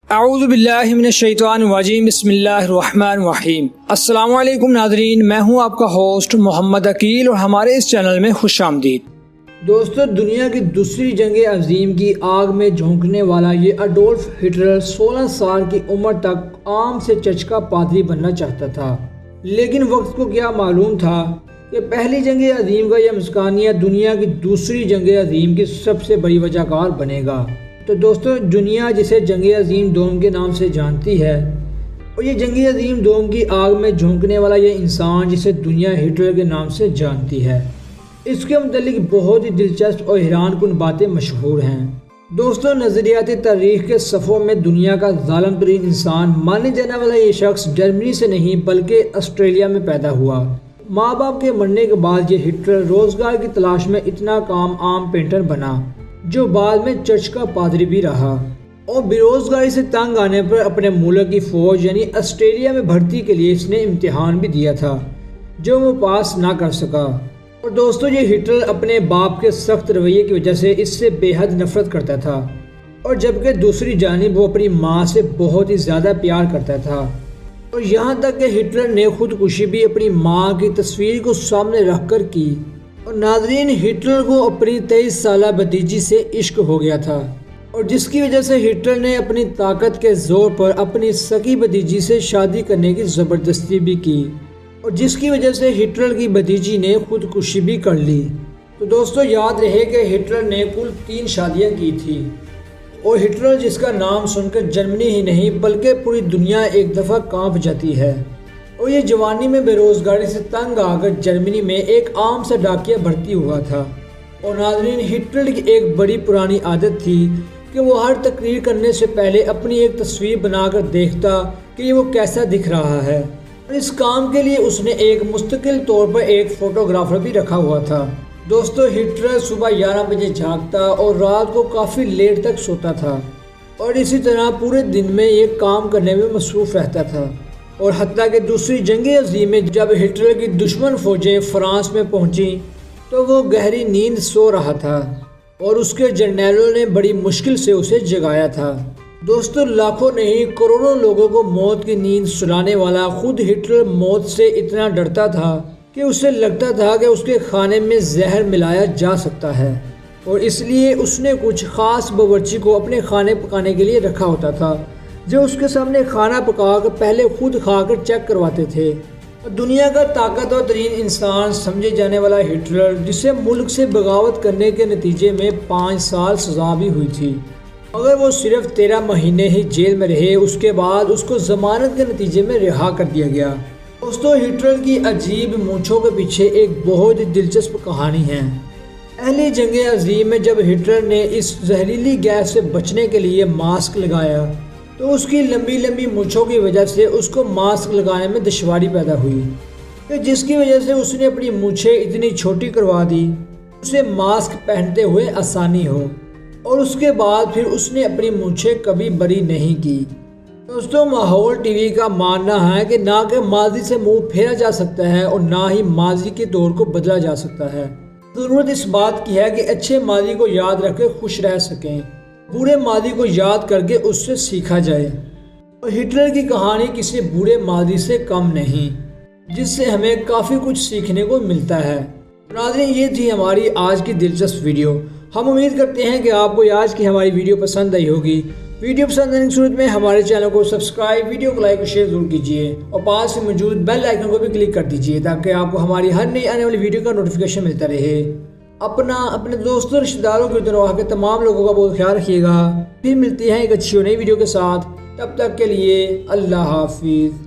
اعوذ باللہ من الشیطان الرجیم، بسم اللہ الرحمن الرحیم۔ السلام علیکم ناظرین، میں ہوں آپ کا ہوسٹ محمد عقیل اور ہمارے اس چینل میں خوش آمدید۔ دوستو، دنیا کی دوسری جنگ عظیم کی آگ میں جھونکنے والا یہ اڈولف ہٹلر 16 سال کی عمر تک عام سے چرچ کا پادری بننا چاہتا تھا، لیکن وقت کو کیا معلوم تھا کہ پہلی جنگ عظیم کا یہ مسکانیہ دنیا کی دوسری جنگ عظیم کی سب سے بڑی وجہ کار بنے گا۔ تو دوستو، دنیا جسے جنگ عظیم دوم کے نام سے جانتی ہے، اور یہ جنگ عظیم دوم کی آگ میں جھونکنے والا یہ انسان جسے دنیا ہٹلر کے نام سے جانتی ہے، اس کے متعلق بہت ہی دلچسپ اور حیران کن باتیں مشہور ہیں۔ دوستو، نظریاتی تاریخ کے صفوں میں دنیا کا ظالم ترین انسان مانے جانے والا یہ شخص جرمنی سے نہیں بلکہ آسٹریلیا میں پیدا ہوا۔ ماں باپ کے مرنے کے بعد یہ ہٹلر روزگار کی تلاش میں اتنا کام عام پینٹر بنا، جو بعد میں چرچ کا پادری بھی رہا، اور بے روزگاری سے تنگ آنے پر اپنے ملک کی فوج یعنی آسٹریلیا میں بھرتی کے لیے اس نے امتحان بھی دیا تھا، جو وہ پاس نہ کر سکا۔ اور دوستو، یہ ہٹلر اپنے باپ کے سخت رویے کی وجہ سے اس سے بے حد نفرت کرتا تھا، اور جبکہ دوسری جانب وہ اپنی ماں سے بہت ہی زیادہ پیار کرتا تھا، اور یہاں تک کہ ہٹلر نے خودکشی بھی اپنی ماں کی تصویر کو سامنے رکھ کر کی۔ اور ناظرین، ہٹلر کو اپنی 23 سالہ بھتیجی سے عشق ہو گیا تھا، اور جس کی وجہ سے ہٹلر نے اپنی طاقت کے زور پر اپنی سکی بھتیجی سے شادی کرنے کی زبردستی بھی کی، اور جس کی وجہ سے ہٹلر کی بھتیجی نے خودکشی بھی کر لی۔ تو دوستو، یاد رہے کہ ہٹلر نے کل 3 شادیاں کی تھی، اور ہٹلر جس کا نام سن کر جرمنی ہی نہیں بلکہ پوری دنیا ایک دفعہ کانپ جاتی ہے، اور یہ جوانی میں بے روزگاری سے تنگ آ کر جرمنی میں ایک عام سا ڈاکیہ بھرتی ہوا تھا۔ اور ناظرین، ہٹلر کی ایک بڑی پرانی عادت تھی کہ وہ ہر تقریر کرنے سے پہلے اپنی ایک تصویر بنا کر دیکھتا کہ وہ کیسا دکھ رہا ہے، اور اس کام کے لیے اس نے ایک مستقل طور پر ایک فوٹوگرافر بھی رکھا ہوا تھا۔ دوستو، ہٹلر صبح 11 بجے جاگتا اور رات کو کافی لیٹ تک سوتا تھا، اور اسی طرح پورے دن میں یہ کام کرنے میں مصروف رہتا تھا۔ اور حتیٰ کہ دوسری جنگ عظیم میں جب ہٹلر کی دشمن فوجیں فرانس میں پہنچیں تو وہ گہری نیند سو رہا تھا، اور اس کے جرنیلوں نے بڑی مشکل سے اسے جگایا تھا۔ دوستو، لاکھوں نہیں کروڑوں لوگوں کو موت کی نیند سلانے والا خود ہٹلر موت سے اتنا ڈرتا تھا کہ اسے لگتا تھا کہ اس کے کھانے میں زہر ملایا جا سکتا ہے، اور اس لیے اس نے کچھ خاص باورچی کو اپنے کھانے پکانے کے لیے رکھا ہوتا تھا، جو اس کے سامنے کھانا پکا کر پہلے خود کھا کر چیک کرواتے تھے۔ دنیا کا طاقتور ترین انسان سمجھے جانے والا ہٹلر، جسے ملک سے بغاوت کرنے کے نتیجے میں 5 سال سزا بھی ہوئی تھی، مگر وہ صرف 13 مہینے ہی جیل میں رہے، اس کے بعد اس کو ضمانت کے نتیجے میں رہا کر دیا گیا۔ دوستو، ہٹلر کی عجیب مونچھوں کے پیچھے ایک بہت ہی دلچسپ کہانی ہے۔ پہلی جنگ عظیم میں جب ہٹلر نے اس زہریلی گیس سے بچنے کے لیے ماسک لگایا تو اس کی لمبی لمبی مونچھوں کی وجہ سے اس کو ماسک لگانے میں دشواری پیدا ہوئی، جس کی وجہ سے اس نے اپنی مونچھیں اتنی چھوٹی کروا دی اسے ماسک پہنتے ہوئے آسانی ہو، اور اس کے بعد پھر اس نے اپنی مونچھیں کبھی بڑی نہیں کی۔ دوستوں، ماحول ٹی وی کا ماننا ہے کہ نہ کہ ماضی سے منہ پھیرا جا سکتا ہے اور نہ ہی ماضی کے دور کو بدلا جا سکتا ہے۔ ضرورت اس بات کی ہے کہ اچھے ماضی کو یاد رکھ کے خوش رہ سکیں، برے ماضی کو یاد کر کے اس سے سیکھا جائے۔ اور ہٹلر کی کہانی کسی برے ماضی سے کم نہیں، جس سے ہمیں کافی کچھ سیکھنے کو ملتا ہے۔ ناظرین، یہ تھی ہماری آج کی دلچسپ ویڈیو۔ ہم امید کرتے ہیں کہ آپ کو آج کی ہماری ویڈیو پسند آئی ہوگی۔ ویڈیو پسند آنے کی صورت میں ہمارے چینل کو سبسکرائب، ویڈیو کو لائک اور شیئر ضرور کیجیے، اور پاس سے موجود بیل آئیکن کو بھی کلک کر دیجیے تاکہ آپ کو ہماری ہر نئی آنے والی ویڈیو کا نوٹیفیکیشن ملتا رہے۔ اپنے دوستوں رشتہ داروں کے دنوں کے تمام لوگوں کا بہت خیال رکھیے گا۔ پھر ملتے ہیں ایک اچھی اور نئی ویڈیو کے ساتھ، تب تک کے لیے اللہ حافظ۔